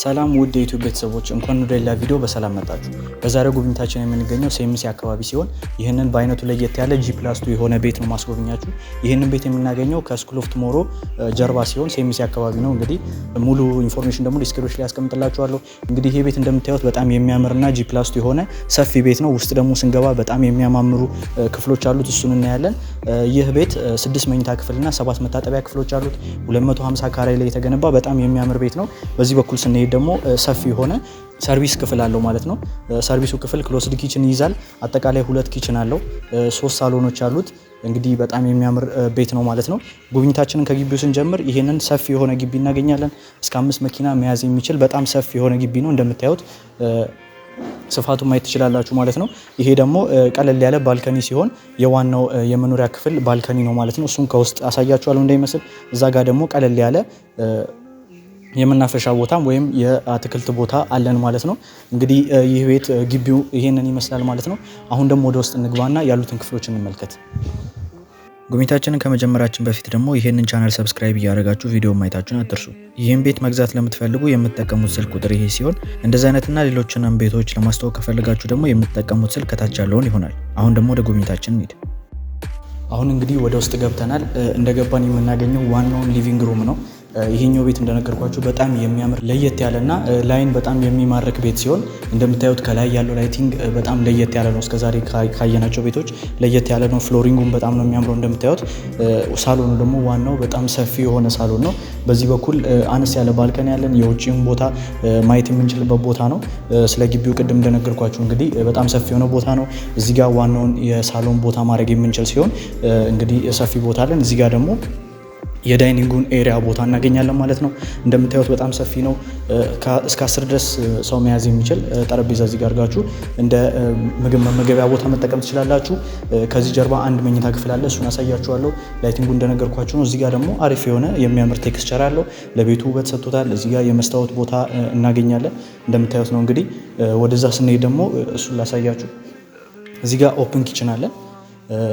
ሰላም ውድ የዩቲዩብ ቤተሰቦች እንኳን ወደ ሌላ ቪዲዮ በሰላም መጣችሁ። በዛሬው ጉብኝታችን የምንገኘው ሴምሲ አካባቢ ሲሆን ይህንን በአይነቱ ለየት ያለ G+2 የሆነ ቤት ነው ማስጎብኛችሁ። ይህንን ቤት የምናገኘው ከስኩል ኦፍ ቱሞሮ ጀርባ ሲሆን ሴምሲ አካባቢ ነው። እንግዲህ ሙሉ ኢንፎርሜሽን ደግሞ ዲስክሪፕሽን ላይ ያስቀምጥላችኋለሁ። እንግዲህ ይሄ ቤት እንደምታዩት በጣም የሚያምርና G+2 የሆነ ሰፊ ቤት ነው። ውስጥ ደግሞ ስንገባ በጣም የሚያማምሩ ክፍሎች አሉት፣ እሱን እናያለን። ይህ ቤት 6 መኝታ ክፍልና 7 መታጠቢያ ክፍሎች አሉት። 250 ካሬ ላይ የተገነባ በጣም የሚያምር ቤት ነው። በዚህ በኩል ስንሄድ ደግሞ ሰፊ የሆነ ሰርቪስ ክፍል አለው ማለት ነው። ሰርቪሱ ክፍል ክሎስድ ኪችን ይይዛል። አጠቃላይ 2 ኪችን አለው፣ 3 ሳሎኖች አሉት። እንግዲህ በጣም የሚያምር ቤት ነው ማለት ነው። ጉብኝታችንን ከግቢው ስንጀምር ይሄንን ሰፊ የሆነ ግቢ እናገኛለን። እስከ 5 መኪና መያዝ የሚችል በጣም ሰፊ የሆነ ግቢ ነው። እንደምታዩት ስፋቱ ማየት ትችላላችሁ ማለት ነው። ይሄ ደግሞ ቀለል ያለ ባልከኒ ሲሆን የዋናው የመኖሪያ ክፍል ባልከኒ ነው ማለት ነው። እሱን ከውስጥ አሳያችኋለሁ እንዳይመስል። እዛ ጋር ደግሞ ቀለል ያለ የመናፈሻ ቦታም ወይም የአትክልት ቦታ አለን ማለት ነው። እንግዲህ ይህ ቤት ግቢው ይሄንን ይመስላል ማለት ነው። አሁን ደግሞ ወደ ውስጥ እንግባና ያሉትን ክፍሎች እንመልከት። ጉብኝታችንን ከመጀመራችን በፊት ደግሞ ይሄንን ቻናል ሰብስክራይብ እያደረጋችሁ ቪዲዮ ማየታችሁን አትርሱ። ይህን ቤት መግዛት ለምትፈልጉ የምትጠቀሙት ስልክ ቁጥር ይሄ ሲሆን እንደዚህ አይነትና ሌሎችንም ቤቶች ለማስተዋወቅ ከፈለጋችሁ ደግሞ የምትጠቀሙት ስልክ ከታች ያለውን ይሆናል። አሁን ደግሞ ወደ ጉብኝታችን እንሂድ። አሁን እንግዲህ ወደ ውስጥ ገብተናል። እንደገባን የምናገኘው ዋናውን ሊቪንግ ሩም ነው። ይሄኛው ቤት እንደነገርኳችሁ በጣም የሚያምር ለየት ያለና ላይን በጣም የሚማርክ ቤት ሲሆን እንደምታዩት ከላይ ያለው ላይቲንግ በጣም ለየት ያለ ነው። እስከዛሬ ካየናቸው ቤቶች ለየት ያለ ነው። ፍሎሪንጉም በጣም ነው የሚያምረው። እንደምታዩት ሳሎኑ ደግሞ ዋናው በጣም ሰፊ የሆነ ሳሎን ነው። በዚህ በኩል አነስ ያለ ባልከኒ ያለን የውጭውን ቦታ ማየት የምንችልበት ቦታ ነው። ስለ ግቢው ቅድም እንደነገርኳችሁ እንግዲህ በጣም ሰፊ የሆነ ቦታ ነው። እዚህ ጋር ዋናውን የሳሎን ቦታ ማድረግ የምንችል ሲሆን እንግዲህ ሰፊ ቦታ አለን። እዚህ ጋር ደግሞ የዳይኒንጉን ኤሪያ ቦታ እናገኛለን ማለት ነው። እንደምታዩት በጣም ሰፊ ነው። እስከ 10 ድረስ ሰው መያዝ የሚችል ጠረጴዛ እዚህ ጋር አድርጋችሁ እንደ ምግብ መመገቢያ ቦታ መጠቀም ትችላላችሁ። ከዚህ ጀርባ አንድ መኝታ ክፍል አለ፣ እሱን አሳያችኋለሁ። ላይቲንጉ እንደነገርኳችሁ ነው። እዚህ ጋር ደግሞ አሪፍ የሆነ የሚያምር ቴክስቸር አለው፣ ለቤቱ ውበት ሰጥቶታል። እዚህ ጋር የመስታወት ቦታ እናገኛለን። እንደምታዩት ነው። እንግዲህ ወደዛ ስንሄድ ደግሞ እሱን ላሳያችሁ። እዚህ ጋር ኦፕን ኪችን አለ።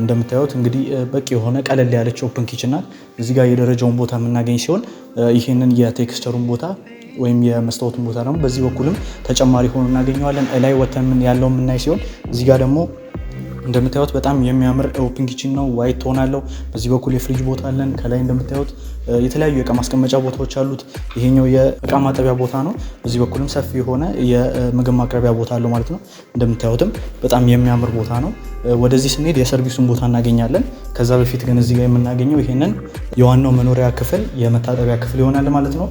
እንደምታዩት እንግዲህ በቂ የሆነ ቀለል ያለች ኦፕን ኪችን ናት። እዚህ ጋር የደረጃውን ቦታ የምናገኝ ሲሆን ይህንን የቴክስቸሩን ቦታ ወይም የመስታወቱን ቦታ ደግሞ በዚህ በኩልም ተጨማሪ ሆኖ እናገኘዋለን። ላይ ወተን ያለው የምናይ ሲሆን እዚህ ጋር ደግሞ እንደምታዩት በጣም የሚያምር ኦፕን ኪችን ነው። ዋይት ቶን አለው። በዚህ በኩል የፍሪጅ ቦታ አለን። ከላይ እንደምታዩት የተለያዩ የእቃ ማስቀመጫ ቦታዎች አሉት። ይሄኛው የእቃ ማጠቢያ ቦታ ነው። በዚህ በኩልም ሰፊ የሆነ የምግብ ማቅረቢያ ቦታ አለው ማለት ነው። እንደምታዩትም በጣም የሚያምር ቦታ ነው። ወደዚህ ስንሄድ የሰርቪሱን ቦታ እናገኛለን። ከዛ በፊት ግን እዚህ ጋር የምናገኘው ይሄንን የዋናው መኖሪያ ክፍል የመታጠቢያ ክፍል ይሆናል ማለት ነው።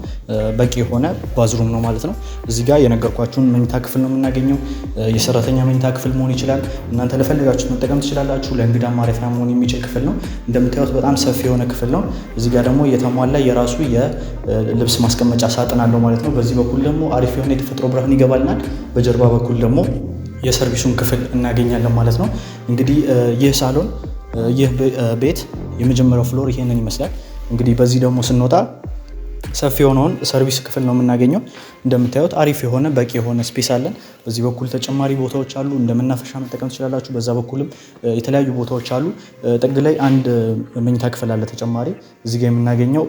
በቂ የሆነ ባዝሩም ነው ማለት ነው። እዚህ ጋር የነገርኳችሁን መኝታ ክፍል ነው የምናገኘው። የሰራተኛ መኝታ ክፍል መሆን ይችላል። እናንተ ለፈለጋችሁ መጠቀም ትችላላችሁ። ለእንግዳ ማረፊያ መሆን የሚችል ክፍል ነው። እንደምታዩት በጣም ሰፊ የሆነ ክፍል ነው። እዚህ ጋር ደግሞ የተሟላ የራሱ የልብስ ማስቀመጫ ሳጥን አለው ማለት ነው። በዚህ በኩል ደግሞ አሪፍ የሆነ የተፈጥሮ ብርሃን ይገባልናል። በጀርባ በኩል ደግሞ የሰርቪሱን ክፍል እናገኛለን ማለት ነው። እንግዲህ ይህ ሳሎን ይህ ቤት የመጀመሪያው ፍሎር ይሄንን ይመስላል። እንግዲህ በዚህ ደግሞ ስንወጣ ሰፊ የሆነውን ሰርቪስ ክፍል ነው የምናገኘው። እንደምታዩት አሪፍ የሆነ በቂ የሆነ ስፔስ አለን። በዚህ በኩል ተጨማሪ ቦታዎች አሉ፣ እንደመናፈሻ መጠቀም ትችላላችሁ። በዛ በኩልም የተለያዩ ቦታዎች አሉ። ጥግ ላይ አንድ መኝታ ክፍል አለ ተጨማሪ። እዚህ ጋር የምናገኘው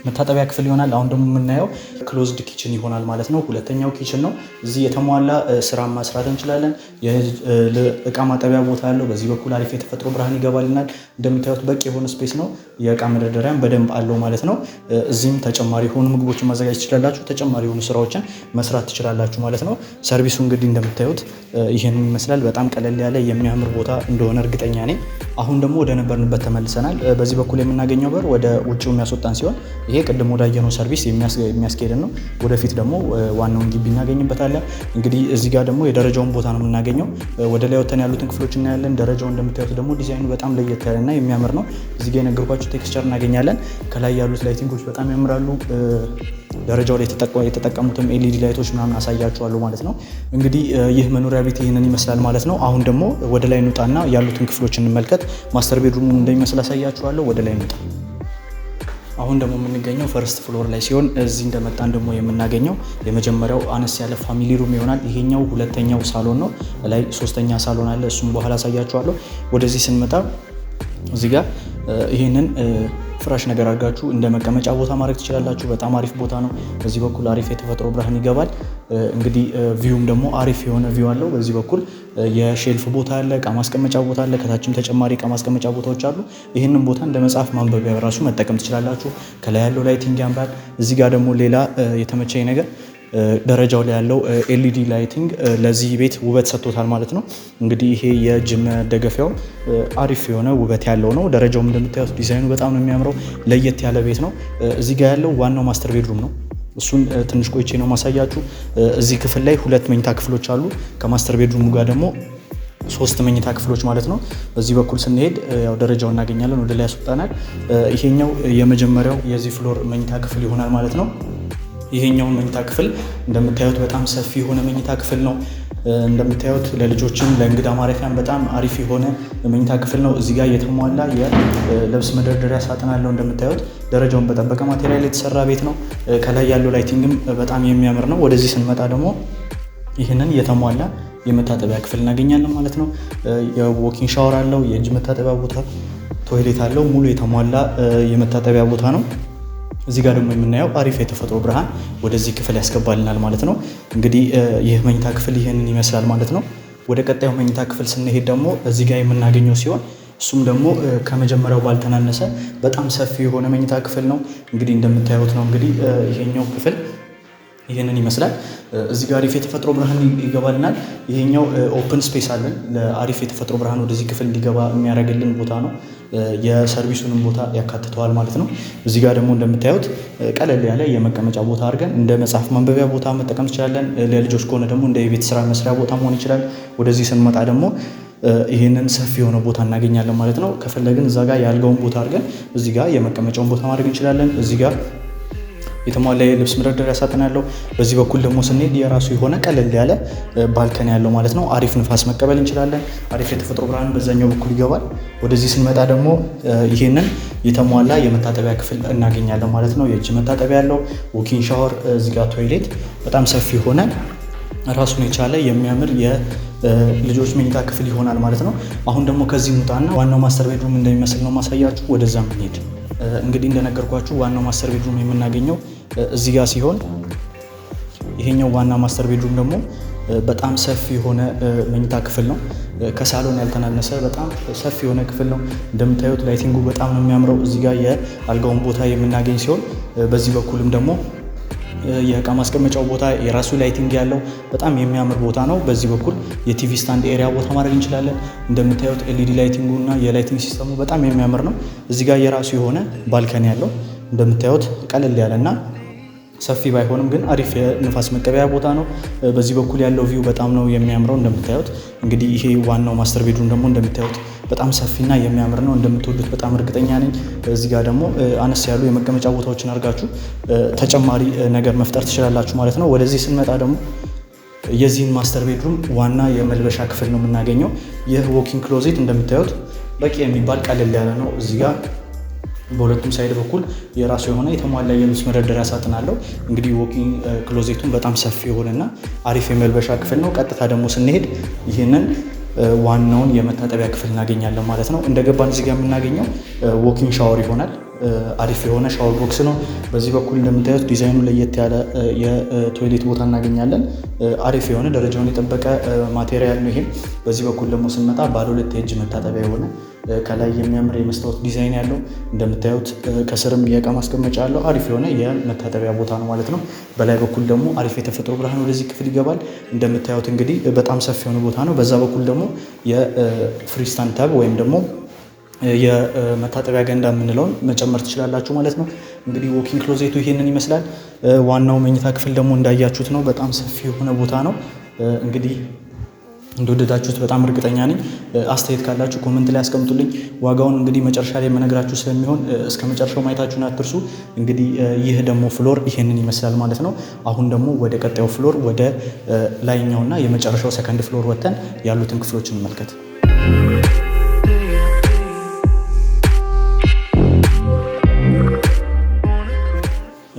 መታጠቢያ ክፍል ይሆናል። አሁን ደግሞ የምናየው ክሎዝድ ኪችን ይሆናል ማለት ነው። ሁለተኛው ኪችን ነው። እዚህ የተሟላ ስራ መስራት እንችላለን። የእቃ ማጠቢያ ቦታ አለው። በዚህ በኩል አሪፍ የተፈጥሮ ብርሃን ይገባልናል። እንደምታዩት በቂ የሆነ ስፔስ ነው። የእቃ መደርደሪያም በደንብ አለው ማለት ነው። እዚህም ተጨማሪ የሆኑ ምግቦችን ማዘጋጀት ትችላላችሁ። ተጨማሪ የሆኑ ስራዎችን መስራት ትችላላችሁ ማለት ነው። ሰርቪሱ እንግዲህ እንደምታዩት ይህንን ይመስላል። በጣም ቀለል ያለ የሚያምር ቦታ እንደሆነ እርግጠኛ ነኝ። አሁን ደግሞ ወደ ነበርንበት ተመልሰናል። በዚህ በኩል የምናገኘው በር ወደ ውጭው የሚያስወጣን ሲሆን ይሄ ቅድም ወዳየነው ሰርቪስ የሚያስኬድን ነው። ወደፊት ደግሞ ዋናውን ግቢ እናገኝበታለን። እንግዲህ እዚህ ጋር ደግሞ የደረጃውን ቦታ ነው የምናገኘው። ወደ ላይ ወተን ያሉትን ክፍሎች እናያለን። ደረጃው እንደምታዩት ደግሞ ዲዛይኑ በጣም ለየት ያለና የሚያምር ነው። እዚህ ጋር የነገርኳችሁ ቴክስቸር እናገኛለን። ከላይ ያሉት ላይቲንጎች በጣም ያምራሉ። ደረጃው ላይ የተጠቀሙትም ኤልኢዲ ላይቶች ምናምን አሳያችኋለሁ ማለት ነው። እንግዲህ ይህ መኖሪያ ቤት ይህንን ይመስላል ማለት ነው። አሁን ደግሞ ወደ ላይ እንውጣና ያሉትን ክፍሎች እንመልከት። ማስተር ቤድሩም እንደሚመስል አሳያችኋለሁ። ወደ ላይ እንውጣ። አሁን ደግሞ የምንገኘው ፈርስት ፍሎር ላይ ሲሆን እዚህ እንደመጣን ደግሞ የምናገኘው የመጀመሪያው አነስ ያለ ፋሚሊ ሩም ይሆናል። ይሄኛው ሁለተኛው ሳሎን ነው። ላይ ሶስተኛ ሳሎን አለ፣ እሱም በኋላ አሳያችኋለሁ። ወደዚህ ስንመጣ እዚህ ጋር ይሄንን ፍራሽ ነገር አድርጋችሁ እንደ መቀመጫ ቦታ ማድረግ ትችላላችሁ። በጣም አሪፍ ቦታ ነው። በዚህ በኩል አሪፍ የተፈጥሮ ብርሃን ይገባል። እንግዲህ ቪውም ደግሞ አሪፍ የሆነ ቪው አለው። በዚህ በኩል የሼልፍ ቦታ አለ፣ እቃ ማስቀመጫ ቦታ አለ። ከታችም ተጨማሪ እቃ ማስቀመጫ ቦታዎች አሉ። ይህንን ቦታ እንደ መጽሐፍ ማንበቢያ ራሱ መጠቀም ትችላላችሁ። ከላይ ያለው ላይቲንግ ያምራል። እዚህ ጋር ደግሞ ሌላ የተመቸኝ ነገር ደረጃው ላይ ያለው ኤልኢዲ ላይቲንግ ለዚህ ቤት ውበት ሰጥቶታል ማለት ነው። እንግዲህ ይሄ የእጅ መደገፊያው አሪፍ የሆነ ውበት ያለው ነው። ደረጃውም እንደምታዩት ዲዛይኑ በጣም ነው የሚያምረው። ለየት ያለ ቤት ነው። እዚህ ጋር ያለው ዋናው ማስተር ቤድሩም ነው። እሱን ትንሽ ቆይቼ ነው ማሳያችሁ። እዚህ ክፍል ላይ 2 መኝታ ክፍሎች አሉ። ከማስተር ቤድሩሙ ጋር ደግሞ 3 መኝታ ክፍሎች ማለት ነው። በዚህ በኩል ስንሄድ ያው ደረጃው እናገኛለን። ወደ ላይ ያስወጣናል። ይሄኛው የመጀመሪያው የዚህ ፍሎር መኝታ ክፍል ይሆናል ማለት ነው። ይሄኛውን መኝታ ክፍል እንደምታዩት በጣም ሰፊ የሆነ መኝታ ክፍል ነው። እንደምታዩት ለልጆችም ለእንግዳ ማረፊያም በጣም አሪፍ የሆነ መኝታ ክፍል ነው። እዚህ ጋር የተሟላ የልብስ መደርደሪያ ሳጥን አለው። እንደምታዩት ደረጃውን በጠበቀ ማቴሪያል የተሰራ ቤት ነው። ከላይ ያለው ላይቲንግም በጣም የሚያምር ነው። ወደዚህ ስንመጣ ደግሞ ይህንን የተሟላ የመታጠቢያ ክፍል እናገኛለን ማለት ነው። የዎኪንግ ሻወር አለው። የእጅ መታጠቢያ ቦታ፣ ቶይሌት አለው። ሙሉ የተሟላ የመታጠቢያ ቦታ ነው። እዚህ ጋር ደግሞ የምናየው አሪፍ የተፈጥሮ ብርሃን ወደዚህ ክፍል ያስገባልናል ማለት ነው። እንግዲህ ይህ መኝታ ክፍል ይህንን ይመስላል ማለት ነው። ወደ ቀጣዩ መኝታ ክፍል ስንሄድ ደግሞ እዚህ ጋር የምናገኘው ሲሆን እሱም ደግሞ ከመጀመሪያው ባልተናነሰ በጣም ሰፊ የሆነ መኝታ ክፍል ነው። እንግዲህ እንደምታዩት ነው። እንግዲህ ይሄኛው ክፍል ይህንን ይመስላል። እዚህ ጋር አሪፍ የተፈጥሮ ብርሃን ይገባልናል። ይሄኛው ኦፕን ስፔስ አለን። ለአሪፍ የተፈጥሮ ብርሃን ወደዚህ ክፍል እንዲገባ የሚያደርግልን ቦታ ነው። የሰርቪሱንም ቦታ ያካትተዋል ማለት ነው። እዚህ ጋር ደግሞ እንደምታዩት ቀለል ያለ የመቀመጫ ቦታ አድርገን እንደ መጽሐፍ ማንበቢያ ቦታ መጠቀም እንችላለን። ለልጆች ከሆነ ደግሞ እንደ የቤት ስራ መስሪያ ቦታ መሆን ይችላል። ወደዚህ ስንመጣ ደግሞ ይህንን ሰፊ የሆነ ቦታ እናገኛለን ማለት ነው። ከፈለግን እዛ ጋር ያልጋውን ቦታ አድርገን እዚህ ጋር የመቀመጫውን ቦታ ማድረግ እንችላለን። እዚህ ጋር የተሟላ የልብስ መደርደሪያ ሳጥን ያለው። በዚህ በኩል ደግሞ ስንሄድ የራሱ የሆነ ቀለል ያለ ባልከን ያለው ማለት ነው። አሪፍ ንፋስ መቀበል እንችላለን። አሪፍ የተፈጥሮ ብርሃን በዛኛው በኩል ይገባል። ወደዚህ ስንመጣ ደግሞ ይሄንን የተሟላ የመታጠቢያ ክፍል እናገኛለን ማለት ነው። የእጅ መታጠቢያ ያለው፣ ዎኪንግ ሻወር፣ እዚህ ጋር ቶይሌት፣ በጣም ሰፊ የሆነ ራሱን የቻለ የሚያምር የልጆች መኝታ ክፍል ይሆናል ማለት ነው። አሁን ደግሞ ከዚህ እንውጣና ዋናው ማስተር ቤድሩም እንደሚመስል ነው ማሳያችሁ። ወደዛ እንሄድ። እንግዲህ እንደነገርኳችሁ ዋናው ማስተር ቤድሩም የምናገኘው እዚህ ጋር ሲሆን ይሄኛው ዋና ማስተር ቤድሩም ደግሞ በጣም ሰፊ የሆነ መኝታ ክፍል ነው። ከሳሎን ያልተናነሰ በጣም ሰፊ የሆነ ክፍል ነው። እንደምታዩት ላይቲንጉ በጣም ነው የሚያምረው። እዚህ ጋር የአልጋውን ቦታ የምናገኝ ሲሆን በዚህ በኩልም ደግሞ የእቃ ማስቀመጫው ቦታ የራሱ ላይቲንግ ያለው በጣም የሚያምር ቦታ ነው። በዚህ በኩል የቲቪ ስታንድ ኤሪያ ቦታ ማድረግ እንችላለን። እንደምታዩት ኤልኢዲ ላይቲንጉ እና የላይቲንግ ሲስተሙ በጣም የሚያምር ነው። እዚህ ጋር የራሱ የሆነ ባልከኒ ያለው እንደምታዩት ቀለል ያለና ሰፊ ባይሆንም ግን አሪፍ የንፋስ መቀበያ ቦታ ነው። በዚህ በኩል ያለው ቪው በጣም ነው የሚያምረው። እንደምታዩት እንግዲህ ይሄ ዋናው ማስተር ቤድሩም ደግሞ እንደምታዩት በጣም ሰፊና የሚያምር ነው። እንደምትወዱት በጣም እርግጠኛ ነኝ። እዚህ ጋር ደግሞ አነስ ያሉ የመቀመጫ ቦታዎችን አድርጋችሁ ተጨማሪ ነገር መፍጠር ትችላላችሁ ማለት ነው። ወደዚህ ስንመጣ ደግሞ የዚህን ማስተር ቤድሩም ዋና የመልበሻ ክፍል ነው የምናገኘው። ይህ ዎኪንግ ክሎዜት እንደምታዩት በቂ የሚባል ቀለል ያለ ነው። እዚህ ጋር በሁለቱም ሳይድ በኩል የራሱ የሆነ የተሟላ የልብስ መደርደሪያ ሳጥን አለው። እንግዲህ ዎኪንግ ክሎዜቱን በጣም ሰፊ የሆነና አሪፍ የመልበሻ ክፍል ነው። ቀጥታ ደግሞ ስንሄድ ይህንን ዋናውን የመታጠቢያ ክፍል እናገኛለን ማለት ነው። እንደገባን እዚህ ጋር የምናገኘው ዎኪንግ ሻወር ይሆናል። አሪፍ የሆነ ሻወር ቦክስ ነው። በዚህ በኩል እንደምታዩት ዲዛይኑ ለየት ያለ የቶይሌት ቦታ እናገኛለን። አሪፍ የሆነ ደረጃውን የጠበቀ ማቴሪያል ነው ይሄም። በዚህ በኩል ደግሞ ስንመጣ ባለ 2 የእጅ መታጠቢያ የሆነ ከላይ የሚያምር የመስታወት ዲዛይን ያለው እንደምታዩት ከስርም የእቃ ማስቀመጫ ያለው አሪፍ የሆነ የመታጠቢያ ቦታ ነው ማለት ነው። በላይ በኩል ደግሞ አሪፍ የተፈጥሮ ብርሃን ወደዚህ ክፍል ይገባል። እንደምታዩት እንግዲህ በጣም ሰፊ የሆነ ቦታ ነው። በዛ በኩል ደግሞ የፍሪስታንድ ታብ ወይም ደግሞ የመታጠቢያ ገንዳ የምንለውን መጨመር ትችላላችሁ ማለት ነው። እንግዲህ ዎኪንግ ክሎዜቱ ይሄንን ይመስላል። ዋናው መኝታ ክፍል ደግሞ እንዳያችሁት ነው። በጣም ሰፊ የሆነ ቦታ ነው። እንግዲህ እንደወደዳችሁት በጣም እርግጠኛ ነኝ። አስተያየት ካላችሁ ኮመንት ላይ አስቀምጡልኝ። ዋጋውን እንግዲህ መጨረሻ ላይ የምነግራችሁ ስለሚሆን እስከ መጨረሻው ማየታችሁን አትርሱ። እንግዲህ ይህ ደግሞ ፍሎር ይሄንን ይመስላል ማለት ነው። አሁን ደግሞ ወደ ቀጣዩ ፍሎር ወደ ላይኛውና የመጨረሻው ሰከንድ ፍሎር ወጥተን ያሉትን ክፍሎች እንመልከት።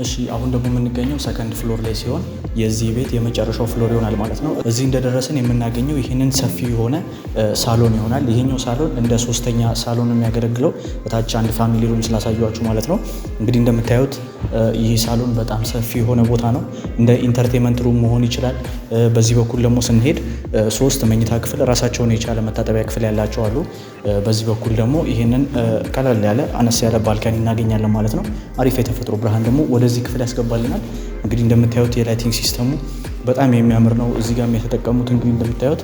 እሺ አሁን ደግሞ የምንገኘው ሰከንድ ፍሎር ላይ ሲሆን የዚህ ቤት የመጨረሻው ፍሎር ይሆናል ማለት ነው። እዚህ እንደደረስን የምናገኘው ይህንን ሰፊ የሆነ ሳሎን ይሆናል። ይሄኛው ሳሎን እንደ ሶስተኛ ሳሎን የሚያገለግለው በታች አንድ ፋሚሊ ሩም ስላሳያችሁ ማለት ነው። እንግዲህ እንደምታዩት ይህ ሳሎን በጣም ሰፊ የሆነ ቦታ ነው። እንደ ኢንተርቴንመንት ሩም መሆን ይችላል። በዚህ በኩል ደግሞ ስንሄድ 3 መኝታ ክፍል ራሳቸውን የቻለ መታጠቢያ ክፍል ያላቸው አሉ። በዚህ በኩል ደግሞ ይህንን ቀለል ያለ አነስ ያለ ባልካኒ እናገኛለን ማለት ነው። አሪፍ የተፈጥሮ ብርሃን ደግሞ ወደዚህ ክፍል ያስገባልናል። እንግዲህ እንደምታዩት የላይቲንግ ሲስተሙ በጣም የሚያምር ነው። እዚህ ጋር የተጠቀሙት እንግዲህ እንደምታዩት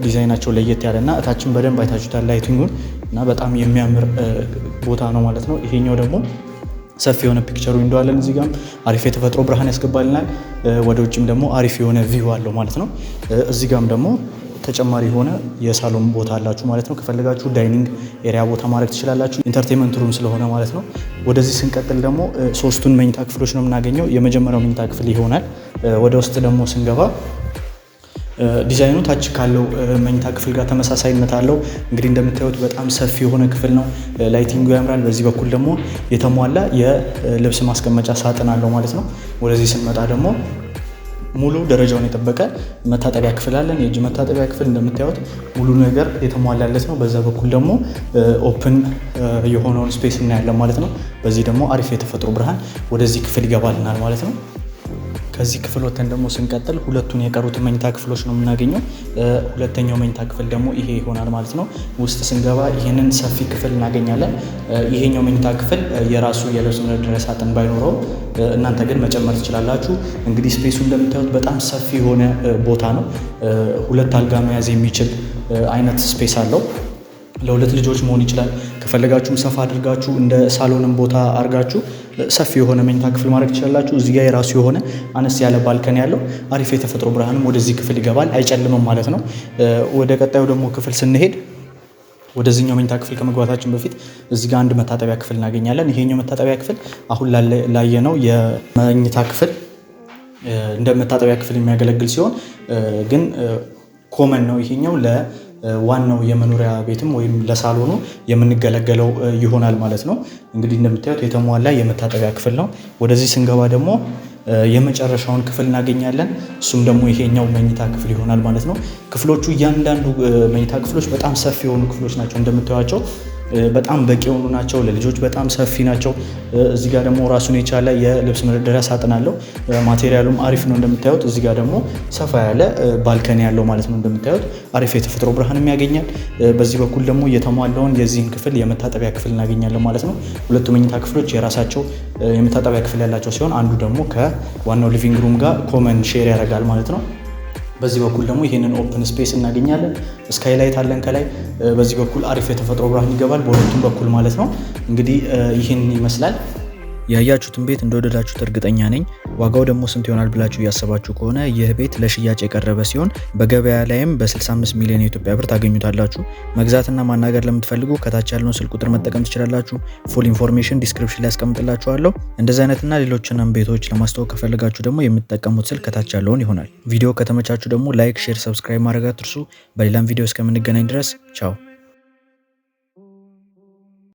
ዲዛይናቸው ለየት ያለና እታችን በደንብ አይታችሁታል ላይቲንጉን እና በጣም የሚያምር ቦታ ነው ማለት ነው። ይሄኛው ደግሞ ሰፊ የሆነ ፒክቸር ዊንዶ አለን። እዚህ ጋርም አሪፍ የተፈጥሮ ብርሃን ያስገባልናል። ወደ ውጭም ደግሞ አሪፍ የሆነ ቪው አለው ማለት ነው። እዚህ ጋርም ደግሞ ተጨማሪ የሆነ የሳሎን ቦታ አላችሁ ማለት ነው። ከፈለጋችሁ ዳይኒንግ ኤሪያ ቦታ ማድረግ ትችላላችሁ። ኢንተርቴንመንት ሩም ስለሆነ ማለት ነው። ወደዚህ ስንቀጥል ደግሞ 3ቱን መኝታ ክፍሎች ነው የምናገኘው። የመጀመሪያው መኝታ ክፍል ይሆናል። ወደ ውስጥ ደግሞ ስንገባ ዲዛይኑ ታች ካለው መኝታ ክፍል ጋር ተመሳሳይነት አለው። እንግዲህ እንደምታዩት በጣም ሰፊ የሆነ ክፍል ነው። ላይቲንጉ ያምራል። በዚህ በኩል ደግሞ የተሟላ የልብስ ማስቀመጫ ሳጥን አለው ማለት ነው። ወደዚህ ስንመጣ ደግሞ ሙሉ ደረጃውን የጠበቀ መታጠቢያ ክፍል አለን። የእጅ መታጠቢያ ክፍል እንደምታዩት ሙሉ ነገር የተሟላለት ነው። በዛ በኩል ደግሞ ኦፕን የሆነውን ስፔስ እናያለን ማለት ነው። በዚህ ደግሞ አሪፍ የተፈጥሮ ብርሃን ወደዚህ ክፍል ይገባልናል ማለት ነው። ከዚህ ክፍል ወተን ደግሞ ስንቀጥል ሁለቱን የቀሩትን መኝታ ክፍሎች ነው የምናገኘው። ሁለተኛው መኝታ ክፍል ደግሞ ይሄ ይሆናል ማለት ነው። ውስጥ ስንገባ ይህንን ሰፊ ክፍል እናገኛለን። ይሄኛው መኝታ ክፍል የራሱ የልብስ መደርደሪያ ሳጥን ባይኖረው እናንተ ግን መጨመር ትችላላችሁ። እንግዲህ ስፔሱ እንደምታዩት በጣም ሰፊ የሆነ ቦታ ነው። 2 አልጋ መያዝ የሚችል አይነት ስፔስ አለው። ለ2 ልጆች መሆን ይችላል። ከፈለጋችሁም ሰፋ አድርጋችሁ እንደ ሳሎንም ቦታ አድርጋችሁ ሰፊ የሆነ መኝታ ክፍል ማድረግ ትችላላችሁ። እዚህ ጋር የራሱ የሆነ አነስ ያለ ባልከን ያለው አሪፍ የተፈጥሮ ብርሃንም ወደዚህ ክፍል ይገባል፣ አይጨልምም ማለት ነው። ወደ ቀጣዩ ደግሞ ክፍል ስንሄድ ወደዚህኛው መኝታ ክፍል ከመግባታችን በፊት እዚህ ጋር አንድ መታጠቢያ ክፍል እናገኛለን። ይሄኛው መታጠቢያ ክፍል አሁን ላየነው የመኝታ ክፍል እንደ መታጠቢያ ክፍል የሚያገለግል ሲሆን ግን ኮመን ነው። ይሄኛው ዋናው የመኖሪያ ቤትም ወይም ለሳሎኑ የምንገለገለው ይሆናል ማለት ነው። እንግዲህ እንደምታዩት የተሟላ የመታጠቢያ ክፍል ነው። ወደዚህ ስንገባ ደግሞ የመጨረሻውን ክፍል እናገኛለን። እሱም ደግሞ ይሄኛው መኝታ ክፍል ይሆናል ማለት ነው። ክፍሎቹ እያንዳንዱ መኝታ ክፍሎች በጣም ሰፊ የሆኑ ክፍሎች ናቸው። እንደምታዩቸው በጣም በቂ የሆኑ ናቸው። ለልጆች በጣም ሰፊ ናቸው። እዚህ ጋር ደግሞ ራሱን የቻለ የልብስ መደርደሪያ ሳጥን አለው። ማቴሪያሉም አሪፍ ነው። እንደምታዩት እዚህ ጋር ደግሞ ሰፋ ያለ ባልከኒ ያለው ማለት ነው። እንደምታዩት አሪፍ የተፈጥሮ ብርሃንም ያገኛል። በዚህ በኩል ደግሞ የተሟላውን የዚህን ክፍል የመታጠቢያ ክፍል እናገኛለን ማለት ነው። ሁለቱ መኝታ ክፍሎች የራሳቸው የመታጠቢያ ክፍል ያላቸው ሲሆን አንዱ ደግሞ ከዋናው ሊቪንግ ሩም ጋር ኮመን ሼር ያደርጋል ማለት ነው። በዚህ በኩል ደግሞ ይሄንን ኦፕን ስፔስ እናገኛለን። ስካይላይት አለን ከላይ። በዚህ በኩል አሪፍ የተፈጥሮ ብርሃን ይገባል በሁለቱም በኩል ማለት ነው። እንግዲህ ይህን ይመስላል። ያያችሁትን ቤት እንደወደዳችሁት እርግጠኛ ነኝ። ዋጋው ደግሞ ስንት ይሆናል ብላችሁ እያሰባችሁ ከሆነ ይህ ቤት ለሽያጭ የቀረበ ሲሆን በገበያ ላይም በ65 ሚሊዮን የኢትዮጵያ ብር ታገኙታላችሁ። መግዛትና ማናገር ለምትፈልጉ ከታች ያለውን ስልክ ቁጥር መጠቀም ትችላላችሁ። ፉል ኢንፎርሜሽን ዲስክሪፕሽን ላይ አስቀምጥላችኋለሁ። እንደዚህ አይነትና ሌሎችንም ቤቶች ለማስተዋወቅ ከፈለጋችሁ ደግሞ የምትጠቀሙት ስልክ ከታች ያለውን ይሆናል። ቪዲዮ ከተመቻችሁ ደግሞ ላይክ፣ ሼር፣ ሰብስክራይብ ማድረግ አትርሱ። በሌላም ቪዲዮ እስከምንገናኝ ድረስ ቻው።